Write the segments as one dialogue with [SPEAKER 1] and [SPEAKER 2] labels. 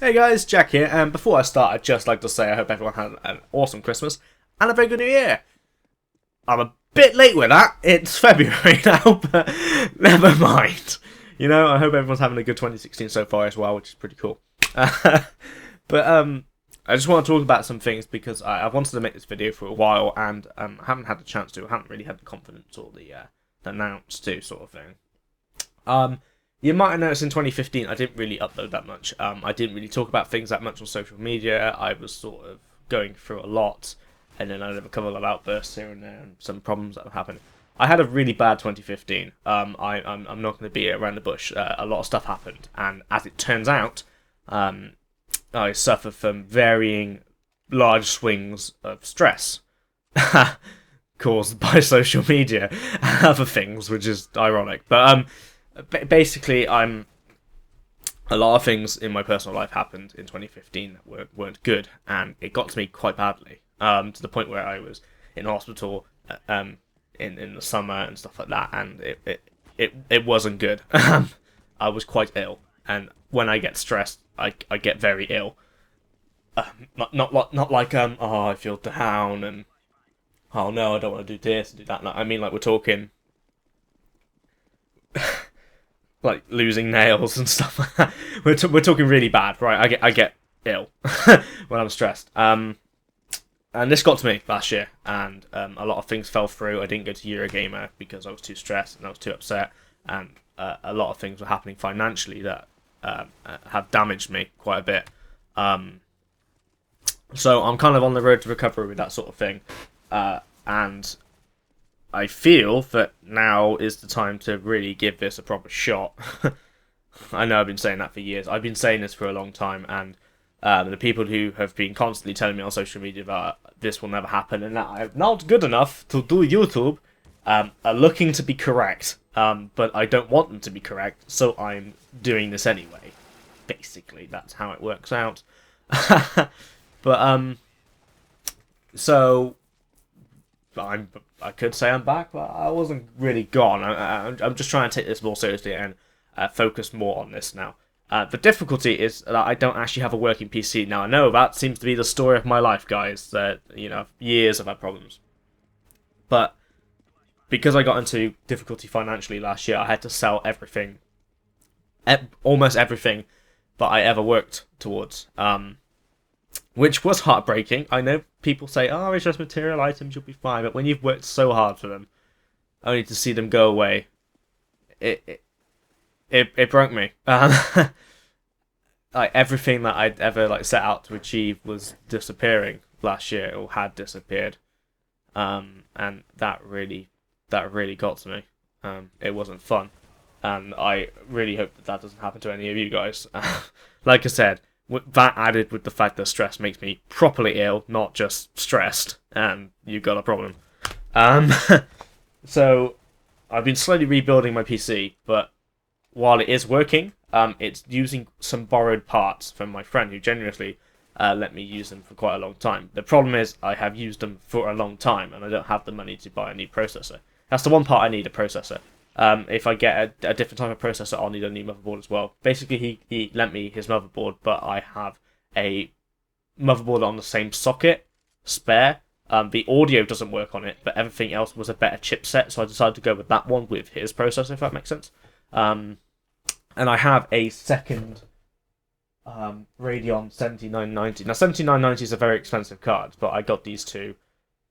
[SPEAKER 1] Hey guys, Jack here, and before I start, I'd just like to say I hope everyone had an awesome Christmas and a very good New Year. I'm a bit late with that. It's February now, but never mind. I hope everyone's having a good 2016 so far as well, which is pretty cool. But I just want to talk about some things because I've wanted to make this video for a while and I haven't had the chance to. I haven't really had the confidence or the announce to sort of thing. You might have noticed in 2015 I didn't really upload that much. I didn't really talk about things that much on social media. I was sort of going through a lot, and then I had a couple of outbursts here and there, and some problems that happened. I had a really bad 2015. I'm not going to beat it around the bush. A lot of stuff happened, and as it turns out, I suffer from varying large swings of stress caused by social media and other things, which is ironic. But basically, a lot of things in my personal life happened in 2015 that weren't good, and it got to me quite badly, to the point where I was in hospital in the summer and stuff like that, and it wasn't good. I was quite ill, and when I get stressed, I get very ill. Not like oh, I feel down and oh no, I don't want to do this and do that. I mean, like, we're talking like losing nails and stuff like that. We're talking really bad, right? I get ill when I'm stressed. And this got to me last year, and a lot of things fell through. I didn't go to Eurogamer because I was too stressed and I was too upset, and a lot of things were happening financially that have damaged me quite a bit. So I'm kind of on the road to recovery with that sort of thing, and I feel that now is the time to really give this a proper shot. I know I've been saying that for years. I've been saying this for a long time, and the people who have been constantly telling me on social media that this will never happen and that I'm not good enough to do YouTube are looking to be correct, but I don't want them to be correct, so I'm doing this anyway. Basically, that's how it works out. But so I could say I'm back, but I wasn't really gone. I'm just trying to take this more seriously and focus more on this now. The difficulty is that I don't actually have a working PC. Now, I know that seems to be the story of my life, guys, that, years I've had problems. But because I got into difficulty financially last year, I had to sell everything, almost everything that I ever worked towards, which was heartbreaking. I know people say, oh, it's just material items, you'll be fine, but when you've worked so hard for them, only to see them go away, it broke me. Like, everything that I'd ever set out to achieve was disappearing last year, or had disappeared, and that really got to me. It wasn't fun, and I really hope that doesn't happen to any of you guys. Like I said, that added with the fact that stress makes me properly ill, not just stressed, and you've got a problem. So I've been slowly rebuilding my PC, but while it is working, it's using some borrowed parts from my friend who generously let me use them for quite a long time. The problem is I have used them for a long time, and I don't have the money to buy a new processor. That's the one part I need, a processor. If I get a different type of processor, I'll need a new motherboard as well. Basically, he lent me his motherboard, but I have a motherboard on the same socket, spare. The audio doesn't work on it, but everything else was a better chipset, so I decided to go with that one with his processor, if that makes sense. And I have a second Radeon 7990. Now, 7990 is a very expensive card, but I got these two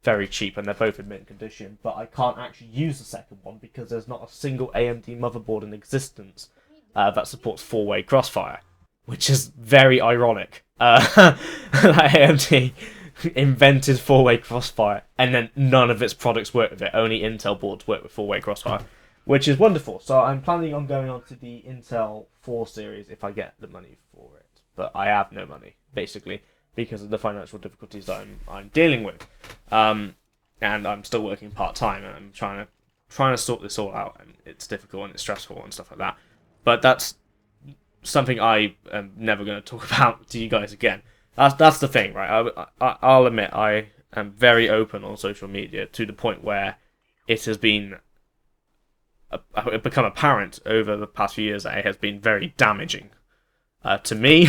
[SPEAKER 1] very cheap, and they're both in mint condition, but I can't actually use the second one because there's not a single AMD motherboard in existence that supports 4-way crossfire, which is very ironic. AMD invented 4-way crossfire, and then none of its products work with it. Only Intel boards work with 4-way crossfire, which is wonderful. So I'm planning on going on to the Intel 4 series if I get the money for it, but I have no money, basically, because of the financial difficulties that I'm dealing with, and I'm still working part-time, and I'm trying to sort this all out, and it's difficult and it's stressful and stuff like that. But that's something I am never going to talk about to you guys again. That's the thing, right? I'll admit I am very open on social media to the point where it has been become apparent over the past few years that it has been very damaging to me,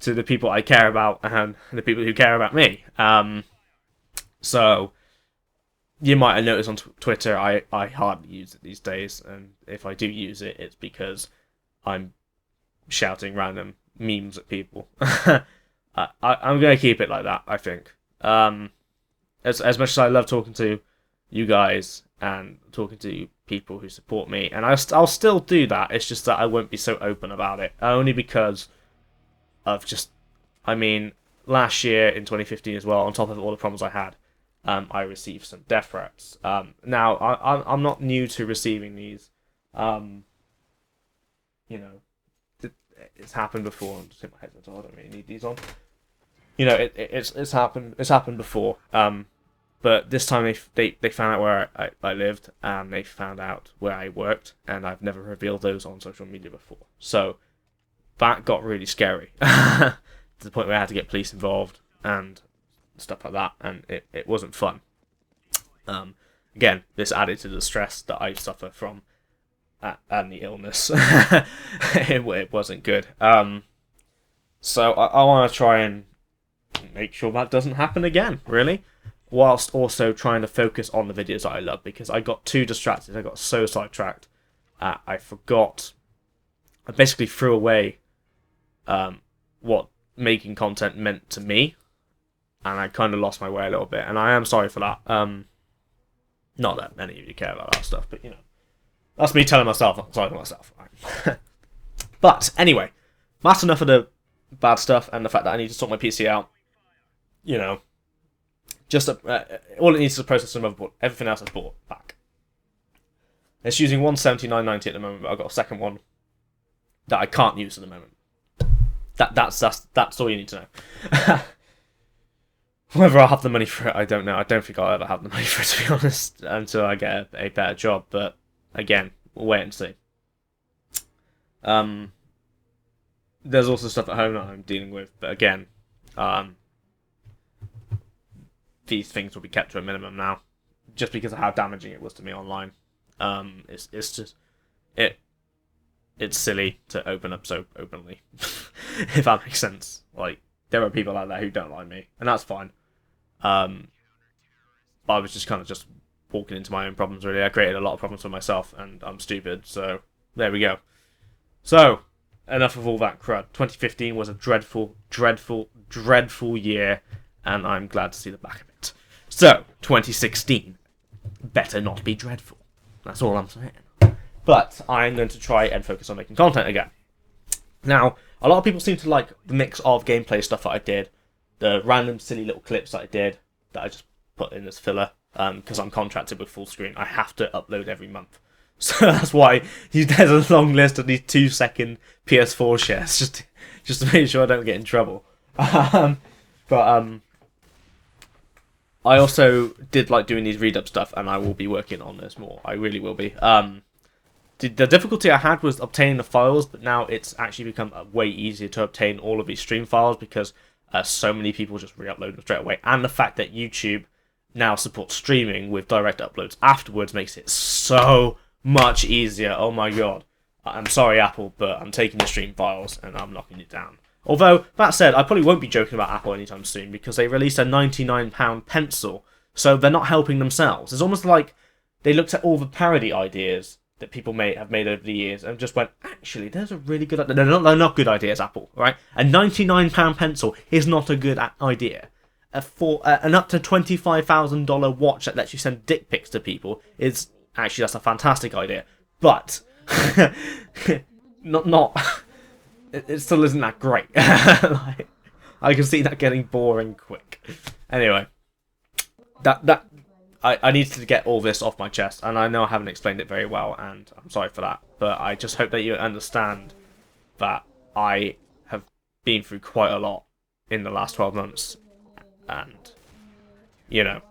[SPEAKER 1] to the people I care about and the people who care about me. So you might have noticed on Twitter, I hardly use it these days, and if I do use it, it's because I'm shouting random memes at people. I'm going to keep it like that, I think. As much as I love talking to you guys and talking to people who support me, and I'll still do that, it's just that I won't be so open about it, only because of just, I mean, last year in 2015 as well, on top of all the problems I had, I received some death threats. Now, I'm not new to receiving these. You know, it's happened before. I'm just hitting my headphones on. I don't really need these on. You know, it's happened before. But this time they found out where I lived, and they found out where I worked, and I've never revealed those on social media before. So that got really scary to the point where I had to get police involved and stuff like that, and it wasn't fun. Again, this added to the stress that I suffer from and the illness. It wasn't good. So I want to try and make sure that doesn't happen again, really, whilst also trying to focus on the videos that I love, because I got too distracted. I got so sidetracked. I basically threw away what making content meant to me, and I kind of lost my way a little bit, and I am sorry for that. Not that many of you care about that stuff, but you know, that's me telling myself I'm sorry for myself. Right? But anyway, that's enough of the bad stuff and the fact that I need to sort my PC out. You know, just all it needs is a processor and motherboard. Everything else I've bought back. It's using 179.90 at the moment, but I've got a second one that I can't use at the moment. That's all you need to know. Whether I'll have the money for it, I don't know. I don't think I'll ever have the money for it, to be honest, until I get a better job. But again, we'll wait and see. There's also stuff at home that I'm dealing with, but again, these things will be kept to a minimum now, just because of how damaging it was to me online. It's just it's silly to open up so openly, if that makes sense. Like, there are people out there who don't like me, and that's fine. I was just kind of just walking into my own problems, really. I created a lot of problems for myself, and I'm stupid, so there we go. So, enough of all that crud. 2015 was a dreadful, dreadful, dreadful year, and I'm glad to see the back of it. So, 2016 better not be dreadful. That's all I'm saying. But I'm going to try and focus on making content again. Now, a lot of people seem to like the mix of gameplay stuff that I did, the random silly little clips that I did, that I just put in as filler, because I'm contracted with full screen. I have to upload every month. So that's why there's a long list of these 2-second PS4 shares, just to make sure I don't get in trouble. But I also did like doing these read-up stuff, and I will be working on this more. I really will be. The difficulty I had was obtaining the files, but now it's actually become way easier to obtain all of these stream files, because so many people just re-upload them straight away. And the fact that YouTube now supports streaming with direct uploads afterwards makes it so much easier. Oh my god. I'm sorry, Apple, but I'm taking the stream files and I'm knocking it down. Although, that said, I probably won't be joking about Apple anytime soon, because they released a £99 pencil, so they're not helping themselves. It's almost like they looked at all the parody ideas that people have made over the years and just went, actually, there's a really good idea. They're not good ideas, Apple, right? A £99 pencil is not a good idea. For an up to $25,000 watch that lets you send dick pics to people is actually, that's a fantastic idea. But it still isn't that great. Like, I can see that getting boring quick. Anyway, I need to get all this off my chest, and I know I haven't explained it very well, and I'm sorry for that. But I just hope that you understand that I have been through quite a lot in the last 12 months, and, you know,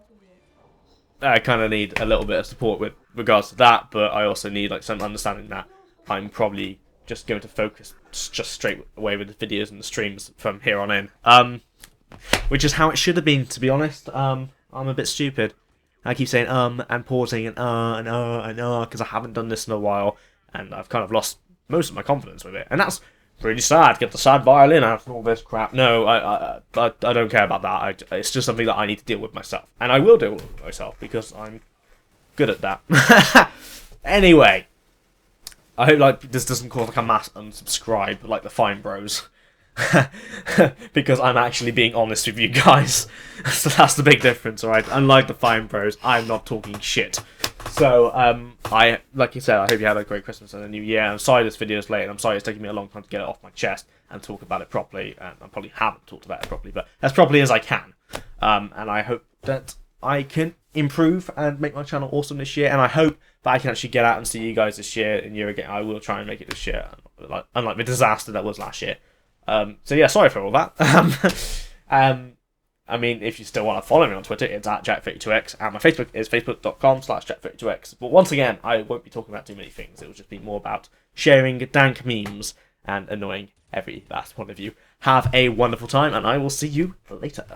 [SPEAKER 1] I kind of need a little bit of support with regards to that, but I also need like some understanding that I'm probably just going to focus just straight away with the videos and the streams from here on in. Which is how it should have been, to be honest. I'm a bit stupid. I keep saying and pausing and because I haven't done this in a while, and I've kind of lost most of my confidence with it. And that's really sad. Get the sad violin out and all this crap. No, I don't care about that. It's just something that I need to deal with myself, and I will deal with myself because I'm good at that. Anyway, I hope like this doesn't cause like a mass unsubscribe like the Fine Bros. Because I'm actually being honest with you guys. So that's the big difference, alright? Unlike the Fine Bros, I'm not talking shit. So, I, like you said, I hope you had a great Christmas and a New Year. I'm sorry this video is late, and I'm sorry it's taking me a long time to get it off my chest and talk about it properly. And I probably haven't talked about it properly, but as properly as I can. And I hope that I can improve and make my channel awesome this year. And I hope that I can actually get out and see you guys this year and year again. I will try and make it this year, unlike the disaster that was last year. So yeah, sorry for all that. I mean, if you still want to follow me on Twitter, it's at Jack32X, and my Facebook is facebook.com/Jack32X. But once again, I won't be talking about too many things. It will just be more about sharing dank memes and annoying every last one of you. Have a wonderful time, and I will see you later.